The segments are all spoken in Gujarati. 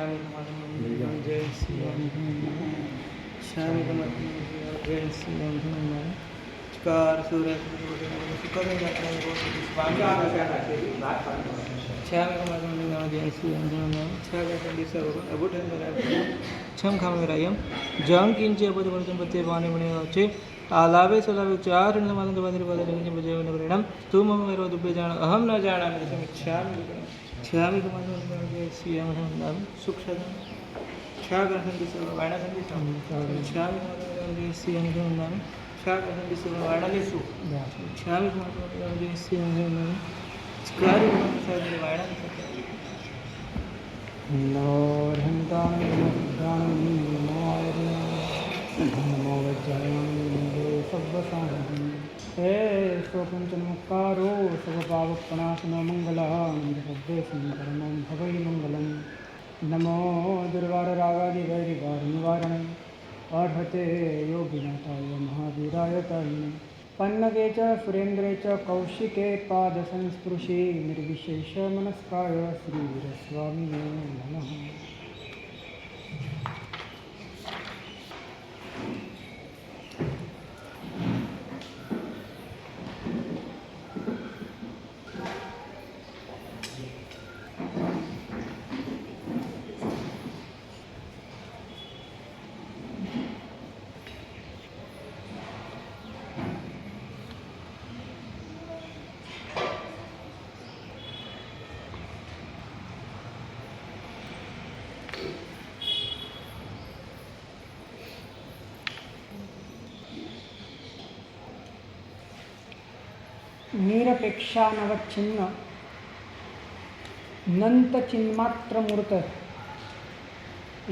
श्यामिकमातरं जय श्री राम श्यामिकमातरं जय श्री राम नमस्कार सूर्य श्यामिकमातरं जय श्री राम छम खामरायम जंग किंचे पदवर्तन पत्ते पाने बने अच्छे आलावे सलावे चार नमानं दबादरी बादरी निजे बजे नवरणम तुम मम मेरो दुबे जान अहम न जानामि समीक्षामि श्यामि कमानो जय श्री राम नाम सुख सदा छागर संधि सर्व वाणा संधि श्यामि कमानो जय श्री राम नाम छागर संधि सर्व वाणा लेसु श्यामि कमानो जय श्री राम नाम स्कारी सर्व वाणा नमो हंतान नमो वज्राय सर्वसाधन हे स्वपंचनमुक्कारो सर्वपावप्रणाशनो मंगलानंदशब्दे परमं भवै मंगलम नमो दुर्वाररागादिवैरिवारनिवारण अर्हते योगिनाथाय महावीराय तन्मे पन्नगे च सुरेन्द्रे च कौशिके पादसंस्पृशे निर्विशेषमनस्काय श्रीवीरस्वामिने नमः। निरपेक्षानवच्छिन्न नंत चिन्मात्रमूर्त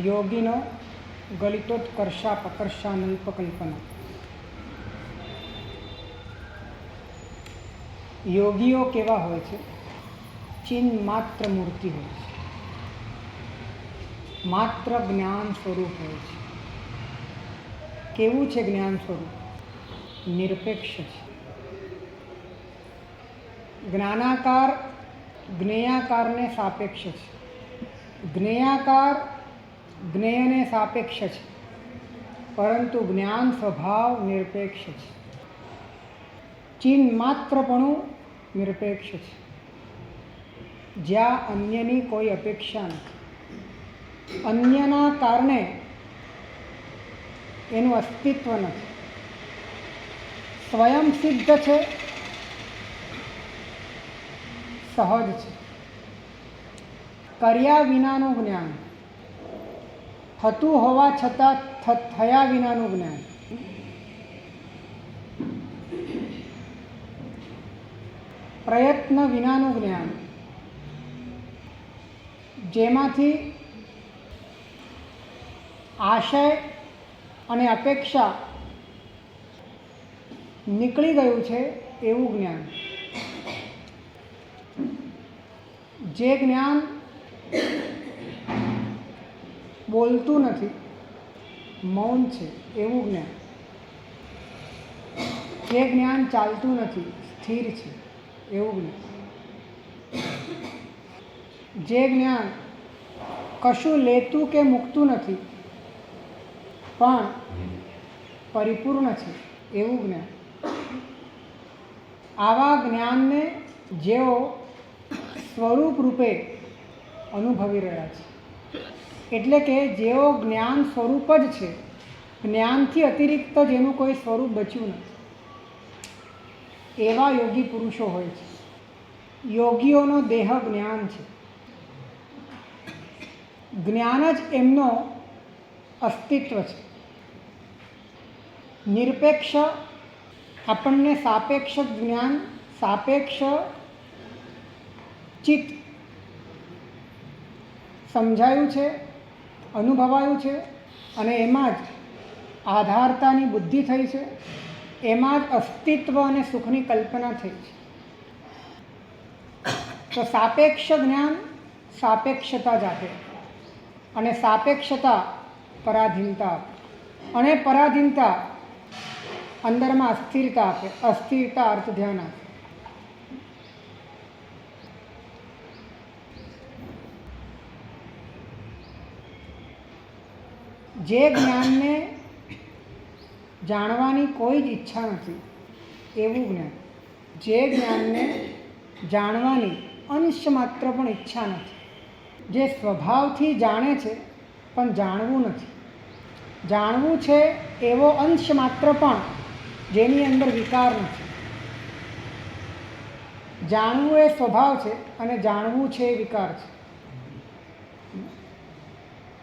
योगिनो गलितोत्कर्षापकर्षानल्पकल्पना। योगीओ केवा होय छे? चिन्मात्र मूर्ति होय छे, मात्र ज्ञान स्वरूप होय छे। केवुं छे ज्ञान स्वरूप? निरपेक्ष छे। ज्ञानाकार ज्ञेयाकार ने सापेक्ष है, ज्ञेयाकार ज्ञेय ने सापेक्ष है, परंतु ज्ञान स्वभाव निरपेक्ष है। चिन्मात्रपणु निरपेक्ष है, ज्या अन्यनी कोई अपेक्षा नहीं, अन्यना कारणे एनु अस्तित्व नहीं, स्वयं सिद्ध है, सहज है। कर्या विनाનું જ્ઞાન, થતું હોવા છતાં થયા વિનાનું જ્ઞાન, પ્રયત્ન વિનાનું જ્ઞાન, જેમાંથી આશય અને અપેક્ષા નીકળી ગયું છે એવું જ્ઞાન। જે જ્ઞાન બોલતું નથી, મૌન છે એવું જ્ઞાન। જે જ્ઞાન ચાલતું નથી, સ્થિર છે એવું જ્ઞાન। જે જ્ઞાન કશું લેતું કે મૂકતું નથી પણ પરિપૂર્ણ છે એવું જ્ઞાન। આવા જ્ઞાનને જેઓ સ્વરૂપ રૂપે અનુભવી રહ્યા છે, એટલે કે જેઓ જ્ઞાન સ્વરૂપ જ છે, જ્ઞાનથી અતિરિક્ત જેનું કોઈ સ્વરૂપ બચ્યું નથી, એવા યોગી પુરુષો હોય છે। યોગીઓનો દેહ જ્ઞાન છે, જ્ઞાન જ એમનો અસ્તિત્વ છે। નિરપેક્ષ આપણને સાપેક્ષ જ્ઞાન, સાપેક્ષ ચિત્ત સમજાયું છે, અનુભવાયું છે અને એમાં જ આધારતાની બુદ્ધિ થઈ છે, એમાં જ અસ્તિત્વ અને સુખની કલ્પના થઈ છે। તો સાપેક્ષ જ્ઞાન સાપેક્ષતા જ આપે અને સાપેક્ષતા પરાધીનતા આપે અને પરાધીનતા અંદરમાં અસ્થિરતા આપે, અસ્થિરતા અર્થ ધ્યાન આપે। જે જ્ઞાનને જાણવાની કોઈ જ ઈચ્છા નથી એવું જ્ઞાન, જે જ્ઞાનને જાણવાની અંશ માત્ર પણ ઈચ્છા નથી, જે સ્વભાવથી જાણે છે પણ જાણવું નથી, જાણવું છે એવો અંશ માત્ર પણ જેની અંદર વિકાર નથી. જાણવું એ સ્વભાવ છે અને જાણવું છે એ વિકાર છે.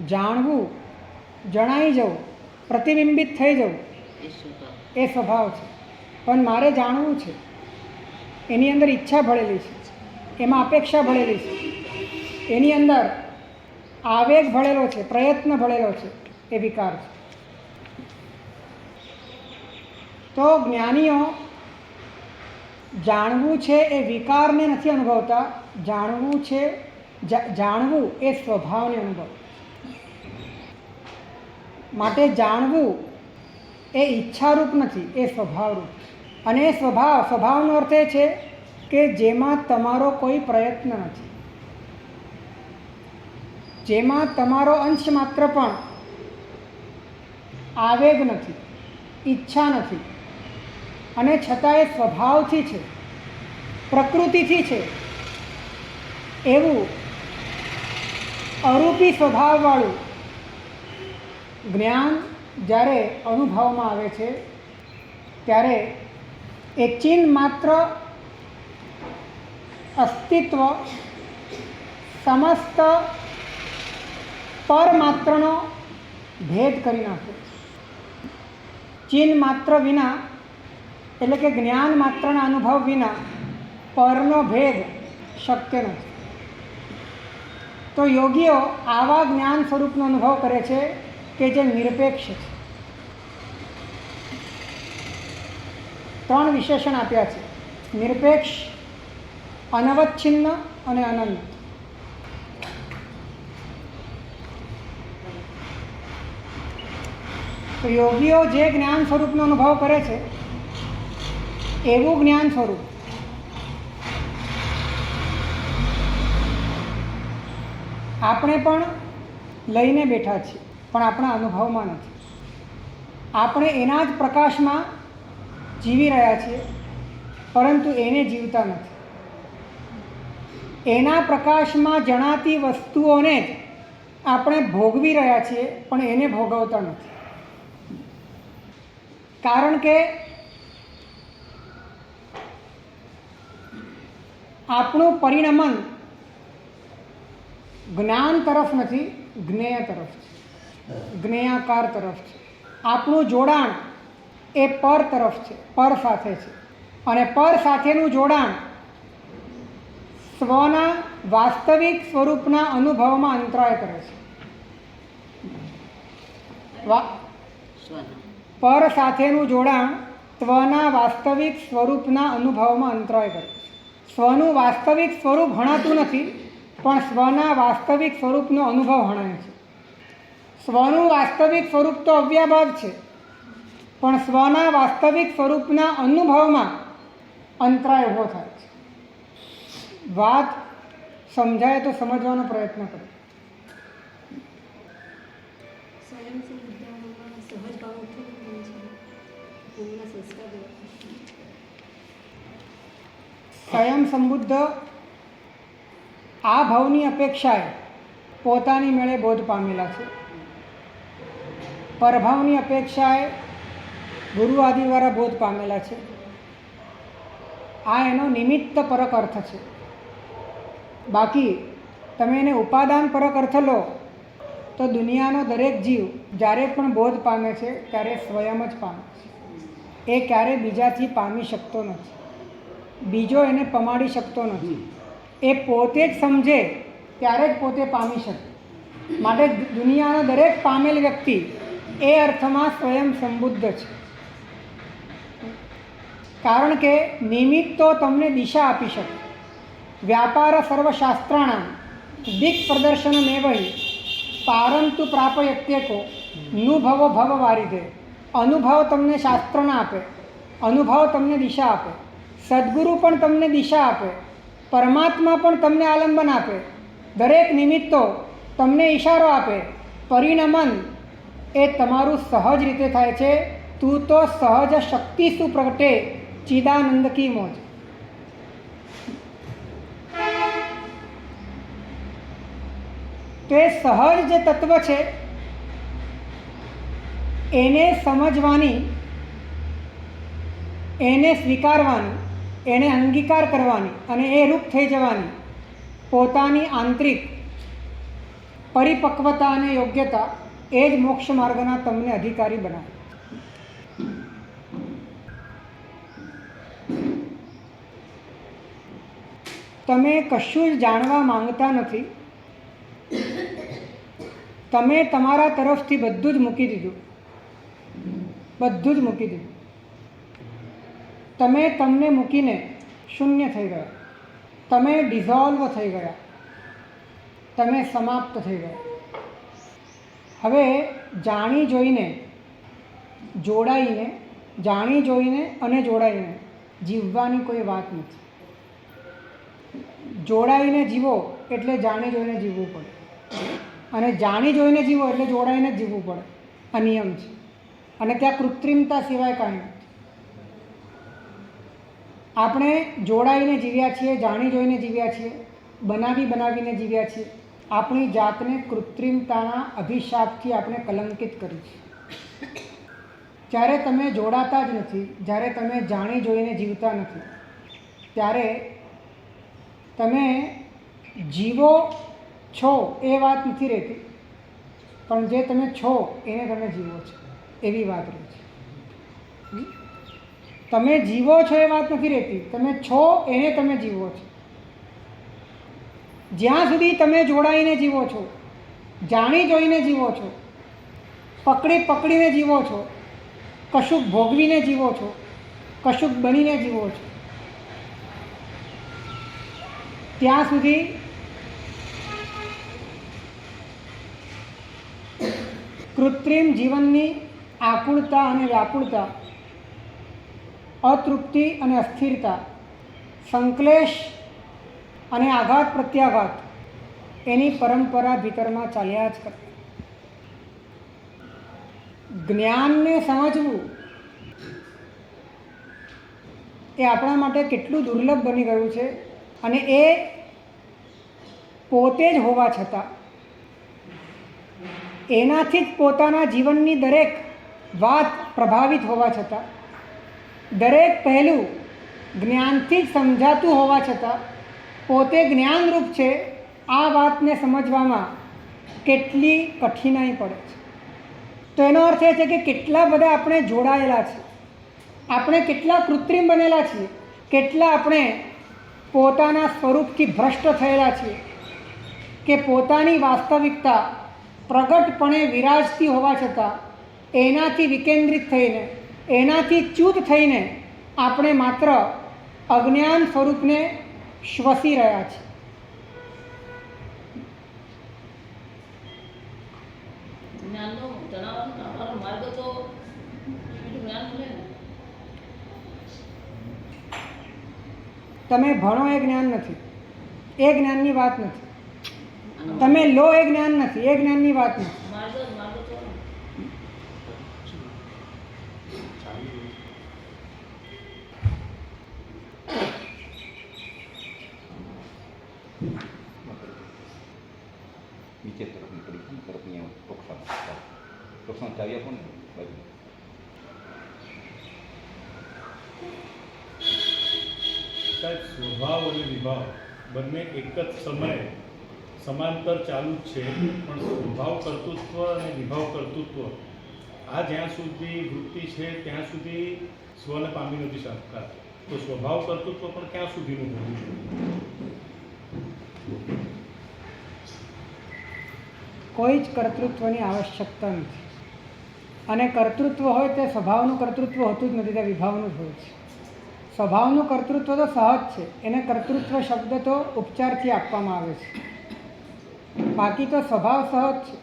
જાણવું, જણાઈ જવું, પ્રતિબિંબિત થઈ જવું એ સ્વભાવ છે. પણ મારે જાણવું છે, એની અંદર ઈચ્છા ભળેલી છે, એમાં અપેક્ષા ભળેલી છે, એની અંદર આવેગ ભળેલો છે, પ્રયત્ન ભળેલો છે, એ વિકાર છે. તો જ્ઞાનીઓ જાણવું છે એ વિકારને નથી અનુભવતા, જાણવું છે, જાણવું એ સ્વભાવને અનુભવ. માટે જાણવું એ ઈચ્છારૂપ નથી, એ સ્વભાવરૂપ. અને એ સ્વભાવનો અર્થ એ છે કે જેમાં તમારો કોઈ પ્રયત્ન નથી, જેમાં તમારો અંશ માત્ર પણ આવેગ નથી, ઈચ્છા નથી, અને છતાં એ સ્વભાવથી છે, પ્રકૃતિથી છે, એવું અરૂપી સ્વભાવવાળું જ્ઞાન જ્યારે અનુભવમાં આવે છે ત્યારે એ ચિહ્ન માત્ર અસ્તિત્વ સમસ્ત પરમાત્રનો ભેદ કરી નાખે. ચિહ્ન માત્ર વિના, એટલે કે જ્ઞાન માત્રના અનુભવ વિના પરનો ભેદ શક્ય નથી. તો યોગીઓ આવા જ્ઞાન સ્વરૂપનો અનુભવ કરે છે કે જે નિરપેક્ષ છે. 3 વિશેષણ આપ્યા છે: નિરપેક્ષ, અનવચ્છિન્ન અને અનંત. તો યોગીઓ જે જ્ઞાન સ્વરૂપનો અનુભવ કરે છે એવું જ્ઞાન સ્વરૂપ આપણે પણ લઈને બેઠા છીએ, પણ આપણા અનુભવમાં નથી. આપણે એના જ પ્રકાશમાં જીવી રહ્યા છીએ, પરંતુ એને જીવતા નથી. એના પ્રકાશમાં જણાતી વસ્તુઓને જ આપણે ભોગવી રહ્યા છીએ, પણ એને ભોગવતા નથી. કારણ કે આપણું પરિણમન જ્ઞાન તરફ નથી, જ્ઞેય તરફ છે, જ્ઞેયાકાર તરફ છે. આપણું જોડાણ એ પર તરફ છે, પર સાથે છે. અને પર સાથેનું જોડાણ સ્વના વાસ્તવિક સ્વરૂપના અનુભવમાં અંતરાય કરે છે. પર સાથેનું જોડાણ સ્વના વાસ્તવિક સ્વરૂપના અનુભવમાં અંતરાય કરે છે. સ્વનું વાસ્તવિક સ્વરૂપ હણાતું નથી, પણ સ્વના વાસ્તવિક સ્વરૂપનો અનુભવ હણાય છે. સ્વનું વાસ્તવિક સ્વરૂપ તો અવ્યાભાવ છે, પણ સ્વના વાસ્તવિક સ્વરૂપના અનુભવમાં અંતરાય ઊભો થાય છે. વાત સમજાય તો સમજવાનો પ્રયત્ન કરો. સ્વયં સંબુદ્ધ આ ભાવની અપેક્ષાએ પોતાની મેળે બોધ પામેલા છે. પરભાવની અપેક્ષાએ ગુરુ આદિ દ્વારા બોધ પામેલા છે. આ એનો નિમિત્ત પરક અર્થ છે. બાકી તમે એને ઉપાદાન પરક અર્થ લો તો દુનિયાનો દરેક જીવ જ્યારે પણ બોધ પામે છે ત્યારે સ્વયં જ પામે છે. એ ક્યારેય બીજાથી પામી શકતો નથી, બીજો એને પમાડી શકતો નથી. એ પોતે જ સમજે ત્યારે જ પોતે પામી શકે. માટે દુનિયાનો દરેક પામેલ વ્યક્તિ એ અર્થમાં સ્વયં સંબુદ્ધ છે. કારણ કે નિમિત્તો તમને દિશા આપી શકે. વ્યાપાર સર્વશાસ્ત્રાણામ દિક પ્રદર્શનમેવહી પારંતુ પ્રાપયત્યેકો નુભવો ભવ વારિધે. અનુભવ તમને શાસ્ત્રના આપે, અનુભવ તમને દિશા આપે, સદ્ગુરુ પણ તમને દિશા આપે, પરમાત્મા પણ તમને આલંબન આપે, દરેક નિમિત્તો તમને ઈશારો આપે. પરિણમન એ તમારું સહજ રીતે થાય છે. તું તો સહજ શક્તિ શું પ્રગટે ચિદાનંદ કી મોજ. તો એ સહજ જે તત્વ છે એને સમજવાની, એને સ્વીકારવાની, એને અંગીકાર કરવાની અને એ રૂપ થઈ જવાની પોતાની આંતરિક પરિપક્વતા અને યોગ્યતા એ જ મોક્ષ માર્ગના તમને અધિકારી બનાવે. તમે કશું જ જાણવા માંગતા નથી. તમે તમારા તરફથી બધું જ મૂકી દીધું, બધું જ મૂકી દીધું. તમે તમને મૂકીને શૂન્ય થઈ ગયા, તમે ડિઝોલ્વ થઈ ગયા, તમે સમાપ્ત થઈ ગયા. હવે જાણી જોઈને જોડાઈને, જાણી જોઈને અને જોડાઈને જીવવાની કોઈ વાત નથી. જોડાઈને જીવો એટલે જાણી જોઈને જીવવું પડે, અને જાણી જોઈને જીવો એટલે જોડાઈને જ જીવવું પડે. આ નિયમ છે, અને ત્યાં કૃત્રિમતા સિવાય કાંઈ નથી. આપણે જોડાઈને જીવ્યા છીએ, જાણી જોઈને જીવ્યા છીએ, બનાવીને જીવ્યા છીએ. આપણી જાતને કૃત્રિમતાના અભિશાપથી આપણે કલંકિત કરી છે. જ્યારે તમે જોડાતા જ નથી, જ્યારે તમે જાણી જોઈને જીવતા નથી, ત્યારે તમે જીવો છો એ વાત નથી રહેતી, પણ જે તમે છો એને તમે જીવો છો એવી વાત રહે છે. તમે જીવો છો એ વાત નથી રહેતી, તમે છો એને તમે જીવો છો. જ્યાં સુધી તમે જોડાઈને જીવો છો, જાણી જોઈને જીવો છો, પકડીને જીવો છો, કશુંક ભોગવીને જીવો છો, કશુંક બનીને જીવો છો, ત્યાં સુધી કૃત્રિમ જીવનની આકુળતા અને વ્યાકુળતા, અતૃપ્તિ અને અસ્થિરતા, સંક્લેશ અને આઘાત પ્રત્યાઘાત એની પરંપરા ભીતરમાં ચાલ્યા જ કરે. જ્ઞાનને સમજવું એ આપણા માટે કેટલું દુર્લભ બની ગયું છે, અને એ પોતે જ હોવા છતાં, એનાથી જ પોતાના જીવનની દરેક વાત પ્રભાવિત હોવા છતાં, દરેક પહેલું જ્ઞાનથી જ સમજાતું હોવા છતાં, પોતે જ્ઞાનરૂપ છે આ વાતને સમજવામાં કેટલી કઠિનાઈ પડે છે. તો એનો અર્થ એ છે કે કેટલા બધા આપણે જોડાયેલા છીએ, આપણે કેટલા કૃત્રિમ બનેલા છીએ, કેટલા આપણે પોતાના સ્વરૂપથી ભ્રષ્ટ થયેલા છીએ કે પોતાની વાસ્તવિકતા પ્રગટપણે વિરાજતી હોવા છતાં એનાથી વિકેન્દ્રિત થઈને, એનાથી ચ્યુત થઈને આપણે માત્ર અજ્ઞાન સ્વરૂપને શ્વસી રહ્યા છીએ. તમે ભણો એ જ્ઞાન નથી, એ જ્ઞાનની વાત નથી. તમે લો એ જ્ઞાન નથી, એ જ્ઞાનની વાત નથી. નીચે તરફની પડી તરફની ટોકસામાં ચાવી આપો ને બાજુ. સાહેબ, સ્વભાવ અને વિભાવ બંને એક જ સમયે સમાંતર ચાલુ જ છે, પણ સ્વભાવ કર્તૃત્વ અને વિભાવ કર્તૃત્વ આ જ્યાં સુધી વૃત્તિ છે ત્યાં સુધી સ્વને પામી નથી શકતા. તો સ્વભાવ કર્તૃત્વ પણ ક્યાં સુધીનું હોવું જોઈએ? કોઈ જ કર્તૃત્વની આવશ્યકતા નથી, અને કર્તૃત્વ હોય તે સ્વભાવનું કર્તૃત્વ હોતું જ નથી, તે વિભાવનું જ હોય છે. સ્વભાવનું કર્તૃત્વ તો સહજ છે, એને કર્તૃત્વ શબ્દ તો ઉપચારથી આપવામાં આવે છે, બાકી તો સ્વભાવ સહજ છે.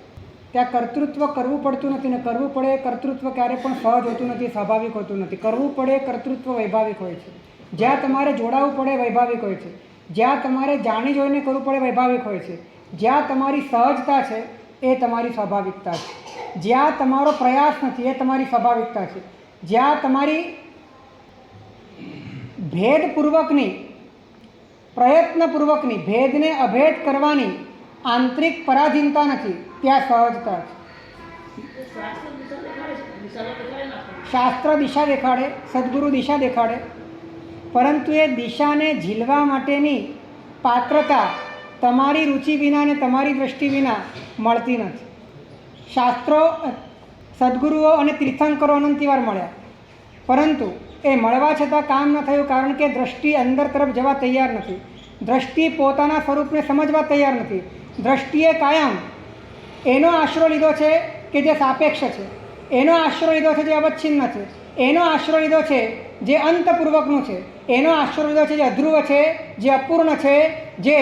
ત્યાં કર્તૃત્વ કરવું પડતું નથી, ને કરવું પડે એ કર્તૃત્વ ક્યારે પણ સહજ હોતું નથી, સ્વાભાવિક હોતું નથી. કરવું પડે એ કર્તૃત્વ વૈભાવિક હોય છે. જ્યાં તમારે જોડાવવું પડે વૈભાવિક હોય છે, જ્યાં તમારે જાણી જોઈને કરવું પડે વૈભાવિક હોય છે, જ્યાં તમારી સહજતા છે એ તમારી સ્વાભાવિકતા છે. જ્યાં તમારો પ્રયાસ નથી, એ તમારી સ્વાભાવિકતા છે. જ્યાં તમારી ભેદપૂર્વકની, પ્રયત્નપૂર્વકની ભેદને અભેદ કરવાની આંતરિક પરાધીનતા નથી, ત્યાં સહજતા છે. શાસ્ત્ર દિશા દેખાડે, સદગુરુ દિશા દેખાડે, પરંતુ એ દિશાને ઝીલવા માટેની પાત્રતા તમારી રુચિ વિના અને તમારી દૃષ્ટિ વિના મળતી નથી. શાસ્ત્રો, સદગુરુઓ અને તીર્થંકરો અનંતિવાર મળ્યા, પરંતુ એ મળવા છતાં કામ ન થયું, કારણ કે દ્રષ્ટિ અંદર તરફ જવા તૈયાર નથી. દ્રષ્ટિ પોતાના સ્વરૂપને સમજવા તૈયાર નથી. દ્રષ્ટિએ કાયમ એનો આશરો લીધો છે કે જે સાપેક્ષ છે, એનો આશરો લીધો છે જે અવચ્છિન્ન છે, એનો આશરો લીધો છે જે અંતપૂર્વકનું છે, એનો આશરો લીધો છે જે અધ્રુવ છે, જે અપૂર્ણ છે, જે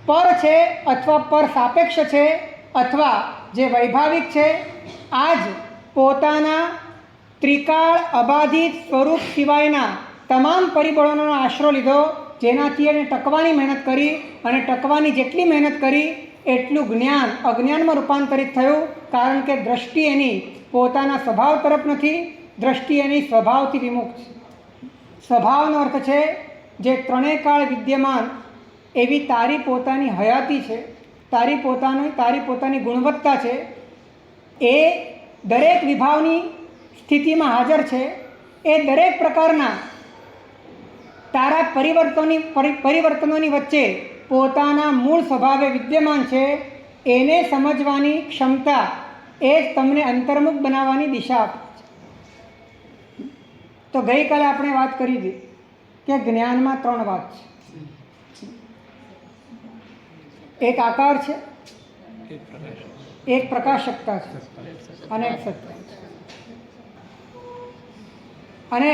પર છે અથવા પર સાપેક્ષ છે, અથવા જે વૈભાવિક છે. આ જ પોતાના ત્રિકાળ અબાધિત સ્વરૂપ સિવાયના તમામ પરિબળોનો આશરો લીધો, જેનાથી એને ટકવાની મહેનત કરી, અને ટકવાની જેટલી મહેનત કરી એટલું જ્ઞાન અજ્ઞાનમાં રૂપાંતરિત થયું, કારણ કે દ્રષ્ટિ એની પોતાના સ્વભાવ તરફ નથી, દ્રષ્ટિ એની સ્વભાવથી વિમુખ છે. સ્વભાવનો અર્થ છે જે ત્રણેય કાળ વિદ્યમાન એવી તારી પોતાની હયાતી છે, તારી પોતાની ગુણવત્તા છે, એ દરેક વિભાવની સ્થિતિમાં હાજર છે. એ દરેક પ્રકારના તારા પરિવર્તનોની વચ્ચે પોતાના મૂળ સ્વભાવે વિદ્યમાન છે. એને સમજવાની ક્ષમતા એ જ તમને અંતર્મુખ બનાવવાની દિશા આપે છે. તો ગઈકાલે આપણે વાત કરી હતી કે જ્ઞાનમાં 3 વાત છે. એક આકાર છે, એક પ્રકાશકતા છે, અને એક સત્તા છે. અને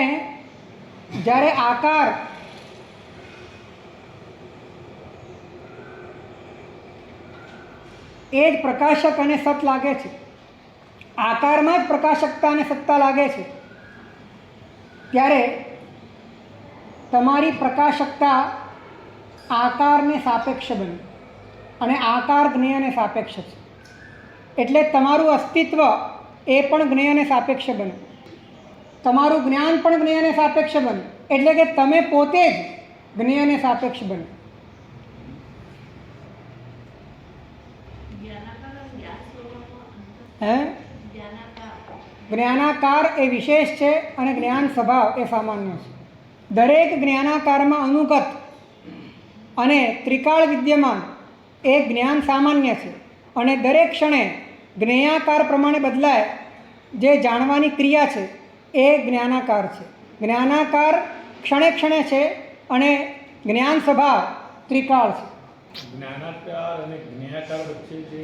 જ્યારે આકાર એ જ પ્રકાશક અને સત લાગે છે, આકારમાં જ પ્રકાશકતા અને સત્તા લાગે છે, ત્યારે તમારી પ્રકાશકતા આકારને સાપેક્ષ બને અને આકાર જ્ઞેયને સાપેક્ષ છે. એટલે તમારું અસ્તિત્વ એ પણ જ્ઞેયને સાપેક્ષ બને, તમારું જ્ઞાન પણ જ્ઞેયને સાપેક્ષ બને, એટલે કે તમે પોતે જ જ્ઞેયને સાપેક્ષ બને. જ્ઞાનાકાર એ વિશેષ છે અને જ્ઞાન સ્વભાવ એ સામાન્ય છે. દરેક જ્ઞાનાકારમાં અનુગત અને ત્રિકાળ વિદ્યમાન એ જ્ઞાન સામાન્ય છે, અને દરેક ક્ષણે જ્ઞેયાકાર પ્રમાણે બદલાય જે જાણવાની ક્રિયા છે એ જ્ઞાનાકાર છે. જ્ઞાનાકાર ક્ષણે ક્ષણે છે અને જ્ઞાન સ્વભાવ ત્રિકાળ છે. જ્ઞાનાકાર અને જ્ઞેયાકાર વચ્ચે જે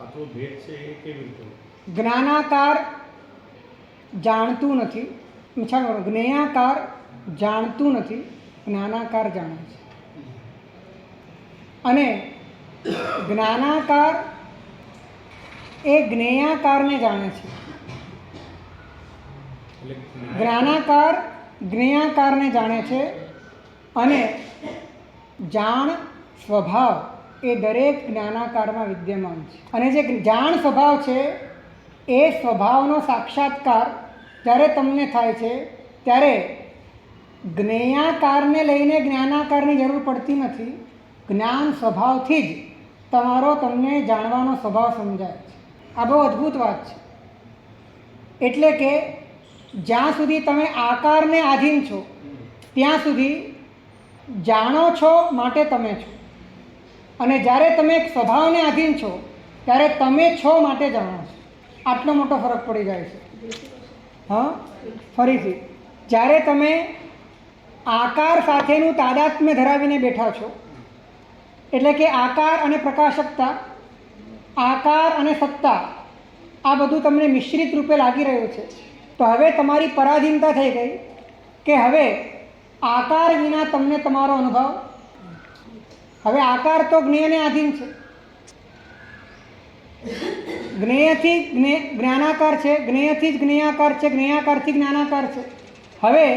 આટલો ભેદ છે એ કેવી રીતે? જ્ઞાનાકાર જાણતું નથી, જ્ઞેયાકાર જાણતું નથી, જ્ઞાનાકાર જાણે છે. અને જ્ઞાનાકાર એ જ્ઞેયાકારને જાણે છે. જ્ઞાનાકાર જ્ઞેયાકારને જાણે છે, અને જાણ સ્વભાવ એ દરેક જ્ઞાનાકારમાં વિદ્યમાન છે. અને જે જાણ સ્વભાવ છે એ સ્વભાવનો સાક્ષાત્કાર જ્યારે તમને થાય છે, ત્યારે જ્ઞેયાકારને લઈને જ્ઞાનાકારની જરૂર પડતી નથી. જ્ઞાન સ્વભાવથી જ તમને જાણવાનો સ્વભાવ સમજાય છે. આ બહુ અદ્ભુત વાત છે. એટલે કે જ્યાં સુધી તમે આકારને આધીન છો ત્યાં સુધી જાણો છો માટે તમે છો, અને જ્યારે તમે એક સ્વભાવને આધીન છો ત્યારે તમે છો માટે જાણો છો. આટલો મોટો ફરક પડી જાય છે. હા, ફરીથી, જ્યારે તમે આકાર સાથેનું તાદાત્મ્ય ધરાવીને બેઠા છો, એટલે કે આકાર અને પ્રકાશકતા, આકાર અને સત્તા, આ બધું તમને મિશ્રિત રૂપે લાગી રહ્યું છે, તો હવે તમારી પરાધીનતા થઈ ગઈ કે હવે આકાર વિના તમને તમારો અનુભવ, હવે આકાર તો જ્ઞેયને આધીન છે, જ્ઞેયથી જ્ઞાનાકાર છે, જ્ઞેયથી જ જ્ઞેયાકાર છે, જ્ઞેયાકારથી જ્ઞાનાકાર છે. હવે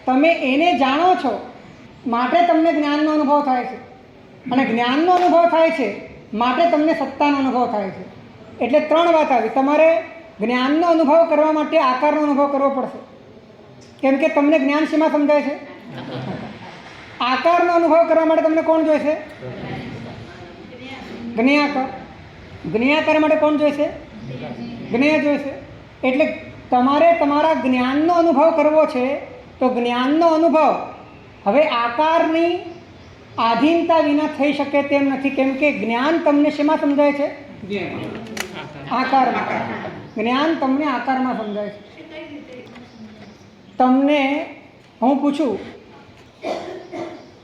તમે એને જાણો છો માટે તમને જ્ઞાનનો અનુભવ થાય છે, અને જ્ઞાનનો અનુભવ થાય છે માટે તમને સત્તાનો અનુભવ થાય છે. એટલે 3 વાત આવી. તમારે જ્ઞાનનો અનુભવ કરવા માટે આકારનો અનુભવ કરવો પડશે. કેમ કે તમને જ્ઞાન શેમાં સમજાય છે? આકારનો અનુભવ કરવા માટે તમને કોણ જોઈશે? જ્ઞેયાકાર. જ્ઞેયાકાર માટે કોણ જોઈશે? જ્ઞેય જોઈશે. એટલે તમારે તમારા જ્ઞાનનો અનુભવ કરવો છે તો જ્ઞાનનો અનુભવ હવે આકારની આધીનતા વિના થઈ શકે તેમ નથી. કેમ કે જ્ઞાન તમને શેમાં સમજાય છે? આકારમાં. જ્ઞાન તમને આકારમાં સમજાય છે. તમને હું પૂછું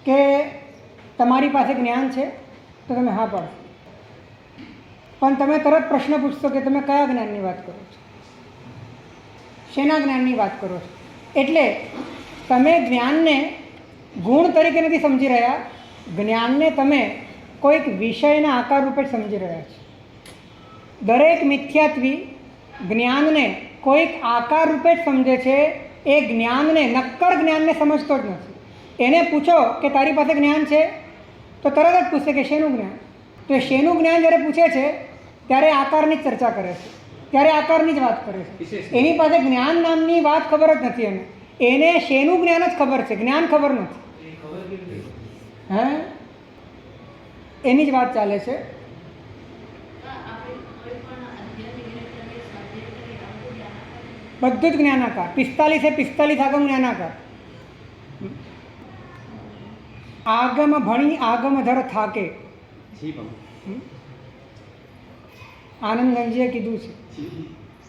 કે તમારી પાસે જ્ઞાન છે તો તમે હા પાડો, પણ તમે તરત પ્રશ્ન પૂછશો કે તમે કયા જ્ઞાનની વાત કરો છો, શેના જ્ઞાનની વાત કરો છો. એટલે તમે જ્ઞાનને ગુણ તરીકે નથી સમજી રહ્યા, જ્ઞાનને તમે કોઈક વિષયના આકાર રૂપે જ સમજી રહ્યા છો. દરેક મિથ્યાત્વી જ્ઞાનને કોઈક આકાર રૂપે જ સમજે છે. એ જ્ઞાનને, નક્કર જ્ઞાનને સમજતો જ નથી. એને પૂછો કે તારી પાસે જ્ઞાન છે તો તરત જ પૂછશે કે શેનું જ્ઞાન. તો એ શેનું જ્ઞાન જ્યારે પૂછે છે ત્યારે આકારની જ ચર્ચા કરે છે, ત્યારે આકારની જ વાત કરે છે. એની પાસે જ્ઞાન નામની વાત ખબર જ નથી. એને શેનું જ્ઞાન જ ખબર છે, જ્ઞાન ખબર નથી. હે, એની જ વાત ચાલે છે. બધું જ જ્ઞાનાકાર. 45 આગમ જ્ઞાનાકાર. આગમ ભણી આગમ ધર થાકે. આનંદગંજીએ કીધું છે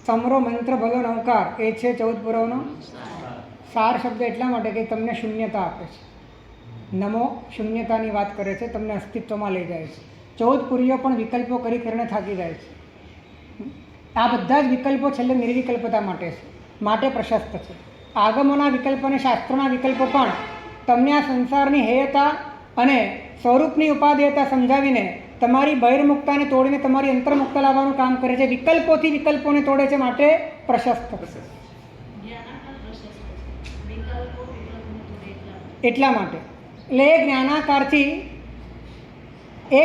સમરો મંત્ર ભલો નવકાર. એ છે 14 પુરવનો સાર શબ્દ એટલા માટે કે તમને શૂન્યતા આપે છે. નમો શૂન્યતાની વાત કરે છે, તમને અસ્તિત્વમાં લઈ જાય છે. 14 પુરીઓ પણ વિકલ્પો કરી કરીને થાકી જાય છે. આ બધા જ વિકલ્પો છેલ્લે નિર્વિકલ્પતા માટે છે, માટે પ્રશસ્ત છે. આગમોના વિકલ્પ અને શાસ્ત્રોના વિકલ્પો પણ તમને આ સંસારની હેયતા અને સ્વરૂપની ઉપાદેયતા સમજાવીને તમારી બહિર્મુક્તાને તોડીને તમારી અંતર્મુક્તા લાવવાનું કામ કરે છે. વિકલ્પોથી વિકલ્પોને તોડે છે, માટે પ્રશસ્ત. એટલા માટે એટલે એ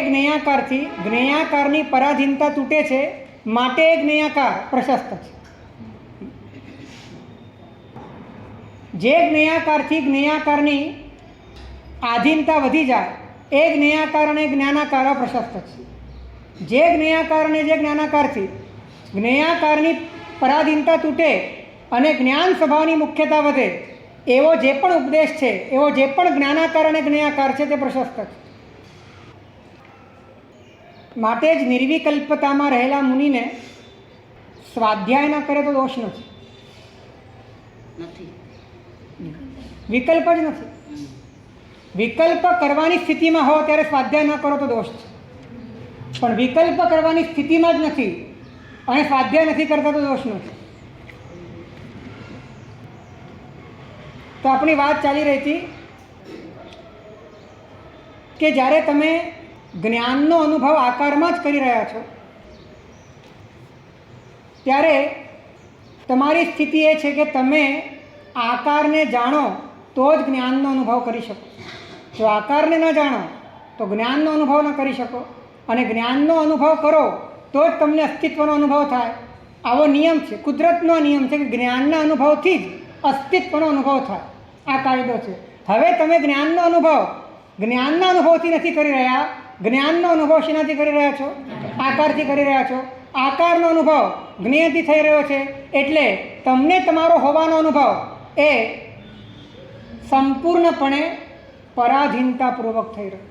જ્ઞેયાકારથી જ્ઞેયાકારની પરાધીનતા તૂટે છે, માટે એ જ્ઞેયાકાર પ્રશસ્ત છે. જે જ્ઞેયાકારથી જ્ઞેયાકારની આધીનતા વધી જાય એ જ્ઞેયાકાર અને જ્ઞાનાકાર પ્રશસ્ત છે. જે જ્ઞેયાકાર અને જે જ્ઞાનાકારથી જ્ઞેયાકારની પરાધીનતા તૂટે અને જ્ઞાન સ્વભાવની મુખ્યતા વધે એવો જે પણ ઉપદેશ છે, એવો જે પણ જ્ઞાનાકાર અને જ્ઞેયાકાર છે તે પ્રશસ્ત છે. માટે જ નિર્વિકલ્પતામાં રહેલા મુનિને સ્વાધ્યાય ન કરે તો દોષ નથી. વિકલ્પ જ નથી. વિકલ્પ કરવાની સ્થિતિમાં હો ત્યારે સ્વાધ્યાય ન કરો તો દોષ છે. પણ વિકલ્પ કરવાની સ્થિતિમાં જ નથી અને સ્વાધ્યાય નથી કરતા તો દોષ નથી. તો આપણી વાત ચાલી રહી હતી કે જ્યારે તમે જ્ઞાનનો અનુભવ આકારમાં જ કરી રહ્યા છો ત્યારે તમારી સ્થિતિ એ છે કે તમે આકારને જાણો તો જ જ્ઞાનનો અનુભવ કરી શકો. જો આકારને ન જાણો તો જ્ઞાનનો અનુભવ ન કરી શકો, અને જ્ઞાનનો અનુભવ કરો તો જ તમને અસ્તિત્વનો અનુભવ થાય. આવો નિયમ છે, કુદરતનો નિયમ છે કે જ્ઞાનના અનુભવથી જ અસ્તિત્વનો અનુભવ થાય. આ કાયદો છે. હવે તમે જ્ઞાનનો અનુભવ જ્ઞાનના અનુભવથી નથી કરી રહ્યા, જ્ઞાનનો અનુભવ શેનાથી કરી રહ્યા છો? આકારથી કરી રહ્યા છો. આકારનો અનુભવ જ્ઞેયથી થઈ રહ્યો છે, એટલે તમને તમારો હોવાનો અનુભવ એ સંપૂર્ણપણે પરાધીનતાપૂર્વક થઈ રહ્યો.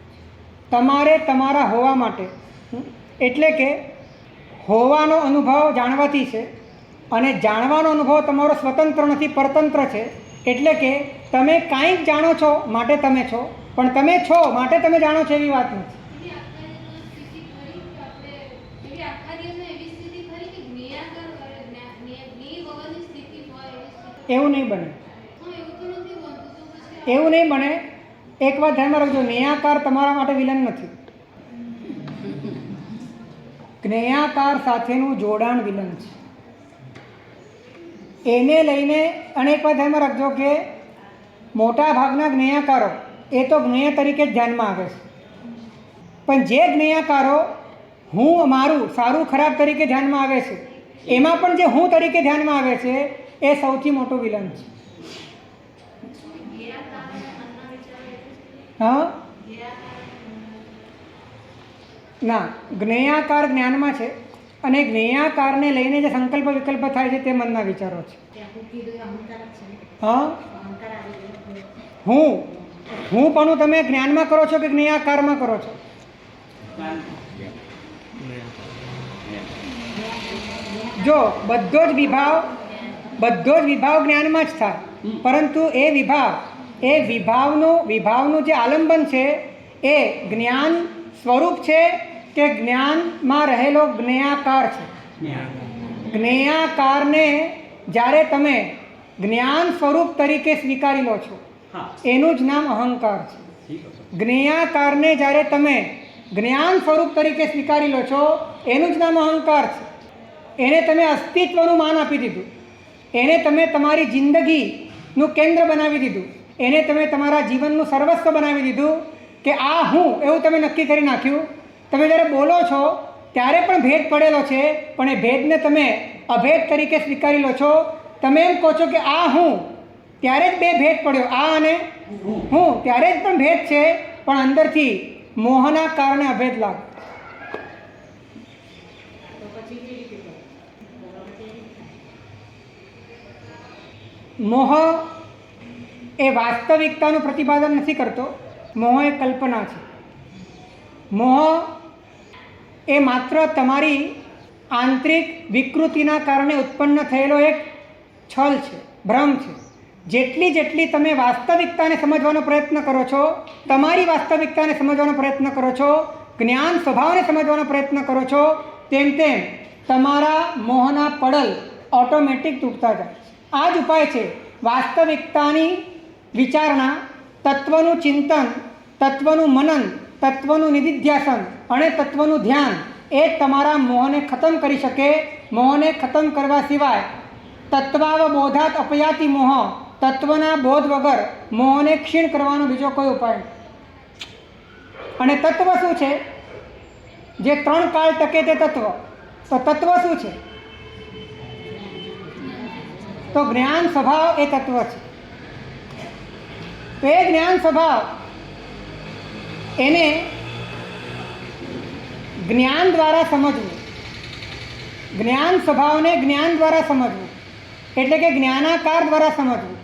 તમારે તમારા હોવા માટે, એટલે કે હોવાનો અનુભવ જાણવાથી છે, અને જાણવાનો અનુભવ તમારો સ્વતંત્ર નથી, પરતંત્ર છે. એટલે કે તમે કાંઈક જાણો છો માટે તમે છો, પણ તમે છો માટે તમે જાણો છો એવી વાત નથી. એવું નહીં બને. એવું નહીં બને. એક વાત ધ્યાનમાં રાખજો, જ્ઞેયાકાર તમારા માટે વિલન નથી. જ્ઞેયાકાર સાથેનું જોડાણ વિલન છે. એને લઈને, અને એક વાત ધ્યાનમાં રાખજો કે મોટા ભાગના જ્ઞેયાકારો એ તો જ્ઞેય તરીકે જ ધ્યાનમાં આવે છે, પણ જે જ્ઞેયાકારો હું મારું સારું ખરાબ તરીકે ધ્યાનમાં આવે છે એમાં પણ જે હું તરીકે ધ્યાનમાં આવે છે એ સૌથી મોટો વિલન છે. હા ના, જ્ઞેયાકાર જ્ઞાનમાં છે અને જ્ઞેયાકારને લઈને જે સંકલ્પ વિકલ્પ થાય છે તે મનના વિચારો છે. હા, હું પણ તમે જ્ઞાનમાં કરો છો કે જ્ઞેયાકારમાં કરો છો? જો બધો જ વિભાવ જ્ઞાનમાં જ થાય, પરંતુ એ વિભાવનું જે આલંબન છે એ જ્ઞાન સ્વરૂપ છે કે જ્ઞાનમાં રહેલો જ્ઞેયાકાર છે. જ્ઞેયાકારને જ્યારે તમે જ્ઞાન સ્વરૂપ તરીકે સ્વીકારી લો છો એનું જ નામ અહંકાર છે. જ્ઞેયાકારને જ્યારે તમે જ્ઞાન સ્વરૂપ તરીકે સ્વીકારી લો છો એનું જ નામ અહંકાર છે. એને તમે અસ્તિત્વનું માન આપી દીધું, એને તમે તમારી જિંદગીનું કેન્દ્ર બનાવી દીધું, એને તમે તમારા જીવનનું સર્વસ્વ બનાવી દીધું કે આ હું એવું તમે નક્કી કરી નાખ્યું. તમે જ્યારે બોલો છો ત્યારે પણ ભેદ પડેલો છે, પણ એ ભેદને તમે અભેદ તરીકે સ્વીકારી લો છો. તમે એમ કહો છો કે આ હું, ત્યારે જ બે ભેદ પડ્યો, આ અને હું, ત્યારે જ પણ ભેદ છે, પણ અંદરથી મોહના કારણે અભેદ લાગે. મોહ એ વાસ્તવિકતાનું પ્રતિપાદન નથી કરતો, મોહ એ કલ્પના છે. મોહ એ માત્ર તમારી આંતરિક વિકૃતિના કારણે ઉત્પન્ન થયેલો એક છલ છે, ભ્રમ છે. જેટલી તમે વાસ્તવિકતાને સમજવાનો પ્રયત્ન કરો છો, તમારી વાસ્તવિકતાને સમજવાનો પ્રયત્ન કરો છો, જ્ઞાન સ્વભાવને સમજવાનો પ્રયત્ન કરો છો, તેમ તમારા મોહના પડલ ઓટોમેટિક તૂટતા જાય. આ જ ઉપાય છે વાસ્તવિકતાની વિચારણા, તત્વનું ચિંતન, તત્વનું મનન, તત્વનું નિધિધ્યાસન અને તત્વનું ધ્યાન. એ તમારા મોહને ખતમ કરી શકે. મોહને ખતમ કરવા સિવાય તત્વાવબોધાત અપયાતિ મોહ, તત્વના બોધ વગર મોહને ક્ષીણ કરવાનો બીજો કોઈ ઉપાય નથી. અને તત્વ શું છે? જે 3 કાળ ટકે તે તત્વ. તો તત્વ શું છે? તો જ્ઞાન સ્વભાવ એ તત્વ છે. તો એ જ્ઞાન સ્વભાવ એને જ્ઞાન દ્વારા સમજવું, જ્ઞાન સ્વભાવને જ્ઞાન દ્વારા સમજવું એટલે કે જ્ઞાનાકાર દ્વારા સમજવું,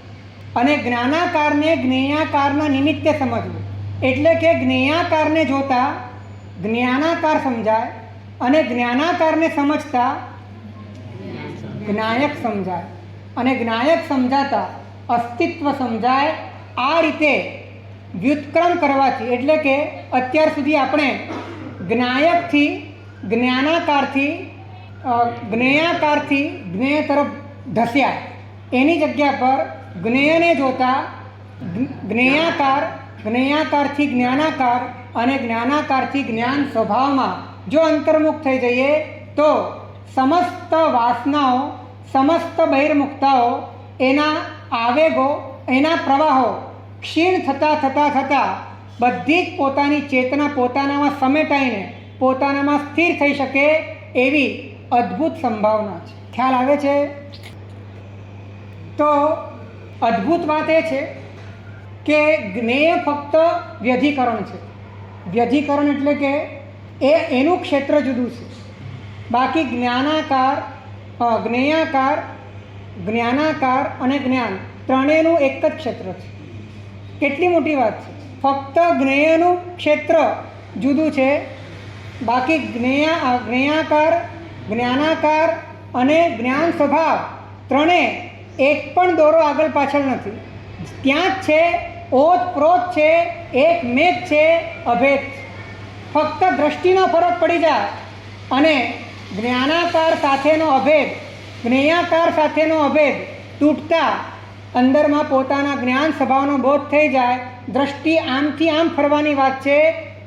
અને જ્ઞાનાકારને જ્ઞેયાકારના નિમિત્તે સમજવું એટલે કે જ્ઞેયાકારને જોતા જ્ઞાનાકાર સમજાય અને જ્ઞાનાકારને સમજતા જ્ઞાયક સમજાય અને જ્ઞાયક સમજાતા અસ્તિત્વ સમજાય. આ રીતે વ્યુત્ક્રમ કરવાથી એટલે કે અત્યાર સુધી આપણે જ્ઞાયકથી જ્ઞાનાકારથી જ્ઞેયાકારથી જ્ઞેય તરફ ધસ્યા, એની જગ્યા પર જ્ઞેયને જોતા જ્ઞેયાકાર, જ્ઞેયાકારથી જ્ઞાનાકાર અને જ્ઞાનાકારથી જ્ઞાન સ્વભાવમાં જો અંતર્મુખ થઈ જઈએ તો સમસ્ત વાસનાઓ, સમસ્ત બહિર્મુખતાઓ, એના આવેગો, એના પ્રવાહો ક્ષીણ થતાં બધી જ પોતાની ચેતના પોતાનામાં સમેટાઈને પોતાનામાં સ્થિર થઈ શકે એવી અદ્ભુત સંભાવના છે. ખ્યાલ આવે છે? તો અદ્ભુત વાત એ છે કે જ્ઞેય ફક્ત વ્યધિકરણ છે. વ્યધિકરણ એટલે કે એનું ક્ષેત્ર જુદું છે. બાકી જ્ઞેયાકાર, જ્ઞાનાકાર અને જ્ઞાન ત્રણેયનું એક જ ક્ષેત્ર છે. કેટલી મોટી વાત છે! ફક્ત જ્ઞેયનું ક્ષેત્ર જુદું છે, બાકી જ્ઞેયાકાર, જ્ઞાનાકાર અને જ્ઞાન સ્વભાવ ત્રણેય એક પણ દોરો આગળ પાછળ નથી. ત્યાં જ છે, ઓતપ્રોત છે, એક મેઘ છે, અભેદ. ફક્ત દ્રષ્ટિનો ફરક પડી જાય અને જ્ઞાનાકાર સાથેનો અભેદ, જ્ઞેયાકાર સાથેનો અભેદ તૂટતા અંદરમાં પોતાના જ્ઞાન સ્વભાવનો બોધ થઈ જાય. દ્રષ્ટિ આમથી આમ ફરવાની વાત છે,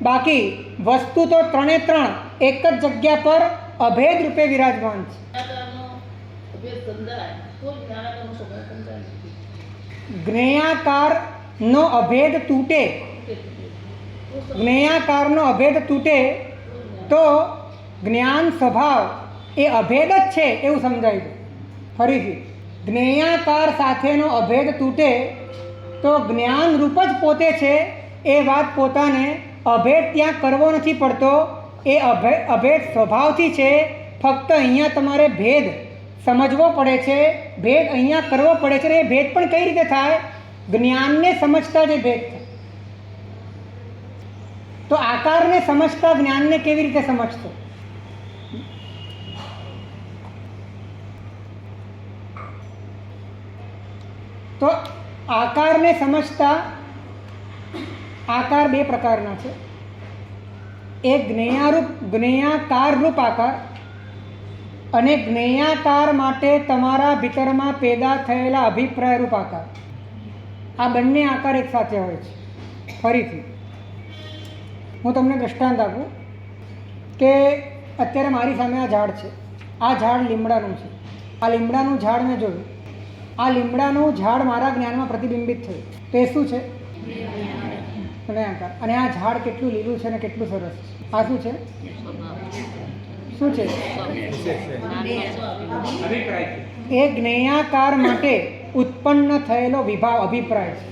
બાકી વસ્તુ તો ત્રણે ત્રણ એક જ જગ્યા પર અભેદ રૂપે વિરાજમાન છે. જ્ઞેયાકારનો અભેદ તૂટે, જ્ઞેયાકારનો અભેદ તૂટે તો જ્ઞાન સ્વભાવ એ અભેદ જ છે એવું સમજાય છે. ફરીથી જ્ઞેયાકાર સાથેનો અભેદ તૂટે તો જ્ઞાન રૂપ જ પોતે છે એ વાત પોતાને અભેદ ત્યાં કરવો નથી પડતો. એ અભેદ સ્વભાવથી છે. ફક્ત અહીંયા તમારે ભેદ સમજવો પડે છે, ભેદ અહીંયા કરવો પડે છે. એ ભેદ પણ કઈ રીતે થાય? જ્ઞાનને સમજતા જે ભેદ થાય. તો આકારને સમજતા જ્ઞાનને કેવી રીતે સમજતો? તો આકારને સમજતા આકાર બે પ્રકારના છે. એક જ્ઞેયાકાર રૂપ આકાર અને જ્ઞેયાકાર માટે તમારા ભીતરમાં પેદા થયેલા અભિપ્રાય રૂપ આકાર. આ બંને આકાર એક સાથે હોય છે. ફરીથી હું તમને દૃષ્ટાંત આપું કે અત્યારે મારી સામે આ ઝાડ છે. આ ઝાડ લીમડાનું છે. આ લીમડાનું ઝાડ મેં જોયું. આ લીમડાનું ઝાડ મારા જ્ઞાનમાં પ્રતિબિંબિત થયું. તો એ શું છે? જ્ઞેયાકાર. અને આ ઝાડ કેટલું લીલું છે ને કેટલું સરસ છે. આ શું છે? શું છે? એ જ્ઞેયાકાર માટે ઉત્પન્ન થયેલો વિભાવ અભિપ્રાય છે.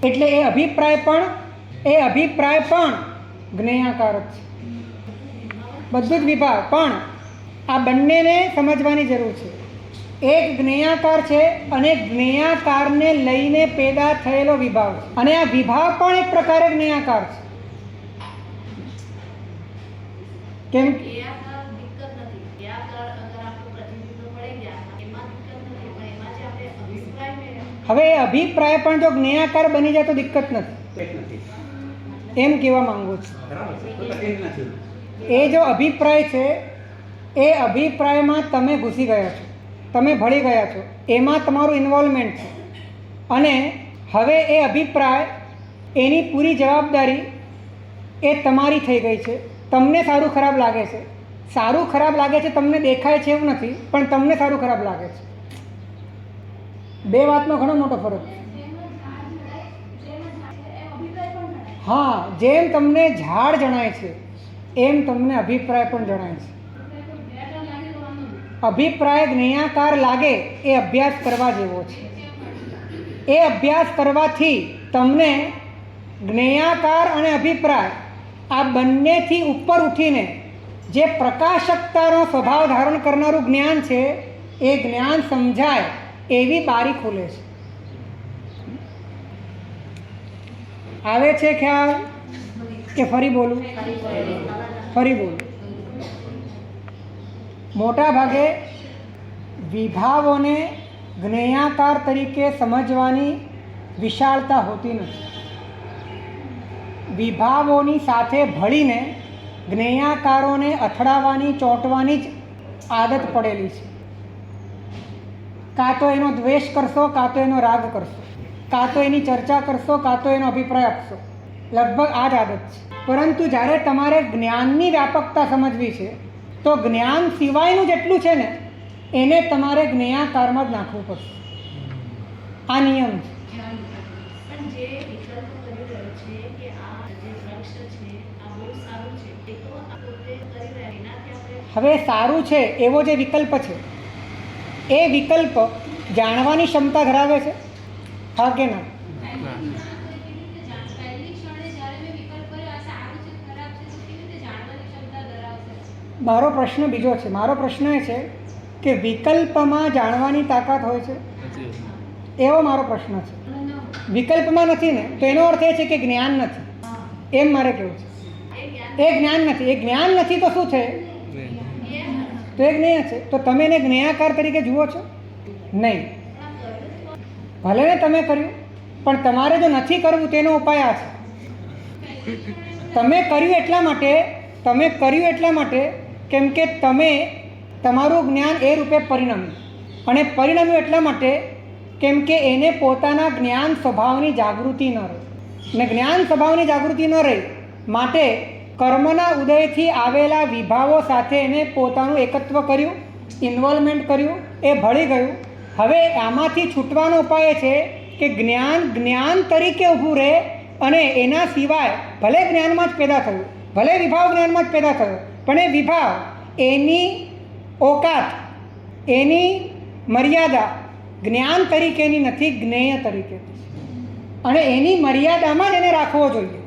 એટલે એ અભિપ્રાય પણ જ્ઞેયાકાર જ છે. બધું જ વિભાવ પણ આ બંનેને સમજવાની જરૂર છે. એક જ્ઞેયાકાર છે અને જ્ઞેયાકારને લઈને પેદા થયેલો વિભાવ છે. અને આ વિભાવ પણ એક પ્રકારે જ્ઞેયાકાર છે. કેમ? હવે એ અભિપ્રાય પણ જો જ્ઞેયાકાર બની જાય તો દિક્કત નથી, એમ કહેવા માંગુ છું. એ જો અભિપ્રાય છે એ અભિપ્રાયમાં તમે ઘૂસી ગયા છો, તમે ભળી ગયા છો, એમાં તમારું ઇન્વોલ્વમેન્ટ છે. અને હવે એ અભિપ્રાય એની પૂરી જવાબદારી એ તમારી થઈ ગઈ છે. તમને સારું ખરાબ લાગે છે, સારું ખરાબ લાગે છે તમને દેખાય છે એવું નથી, પણ તમને સારું ખરાબ લાગે છે. બે વાતનો ઘણો મોટો ફરક છે. હા, જેમ તમને ઝાડ જણાય છે એમ તમને અભિપ્રાય પણ જણાય છે. અભિપ્રાય જ્ઞેયાકાર લાગે એ અભ્યાસ કરવા જેવો છે. એ અભ્યાસ કરવાથી તમને જ્ઞેયાકાર અને અભિપ્રાય આ બંનેથી ઉપર ઉઠીને જે પ્રકાશકતાનો સ્વભાવ ધારણ કરનારું જ્ઞાન છે એ જ્ઞાન સમજાય એવી બારી ખુલે છે. આવે છે ખ્યાલ કે ફરી બોલું? ફરી બોલું. મોટા ભાગે વિભાવોને જ્ઞેયાકાર તરીકે સમજવાની વિશાળતા હોતી નથી. વિભાવોની સાથે ભળીને જ્ઞેયાકારોને અથડાવવાની, ચોંટવાની જ આદત પડેલી છે. કાં તો એનો દ્વેષ કરશો, કાં તો એનો રાગ કરશો, કાં તો એની ચર્ચા કરશો, કાં તો એનો અભિપ્રાય આપશો. લગભગ આ જ આદત છે. પરંતુ જ્યારે તમારે જ્ઞાનની વ્યાપકતા સમજવી છે તો જ્ઞાન સિવાયનું જેટલું છે ને એને તમારે જ્ઞેયાકારમાં જ નાખવું પડશે. આ નિયમ છે. હવે સારું છે એવો જે વિકલ્પ છે એ વિકલ્પ જાણવાની ક્ષમતા ધરાવે છે, હા કે ના? મારો પ્રશ્ન બીજો છે. મારો પ્રશ્ન એ છે કે વિકલ્પમાં જાણવાની તાકાત હોય છે? એવો મારો પ્રશ્ન છે. વિકલ્પમાં નથી ને તો એનો અર્થ એ છે કે જ્ઞાન નથી, એમ મારે કહેવું છે. એ જ્ઞાન નથી. એ જ્ઞાન નથી તો શું છે? તો એ જ્ઞેય છે. તો તમે એને જ્ઞેયાકાર તરીકે જુઓ છો? નહીં. ભલે ને તમે કર્યું, પણ તમારે જો નથી કરવું તેનો ઉપાય આ છે. તમે કર્યું એટલા માટે કેમ કે તમે તમારું જ્ઞાન એ રૂપે પરિણમ્યું, અને પરિણમ્યું એટલા માટે કેમ કે એને પોતાના જ્ઞાન સ્વભાવની જાગૃતિ ન રહી. ને જ્ઞાન સ્વભાવની જાગૃતિ ન રહી માટે કર્મના ઉદયથી આવેલા વિભાવો સાથે એને પોતાનું એકત્વ કર્યું, ઇન્વોલ્વમેન્ટ કર્યું, એ ભળી ગયું. હવે આમાંથી છૂટવાનો ઉપાય છે કે જ્ઞાન તરીકે ઊભું રહે અને એના સિવાય ભલે જ્ઞાનમાં જ પેદા થયું, ભલે વિભાવ જ્ઞાનમાં જ પેદા થયો, પણ એ વિભાવ એની ઓકાત, એની મર્યાદા જ્ઞાન તરીકેની નથી, જ્ઞેય તરીકે. અને એની મર્યાદામાં જ એને રાખવો જોઈએ.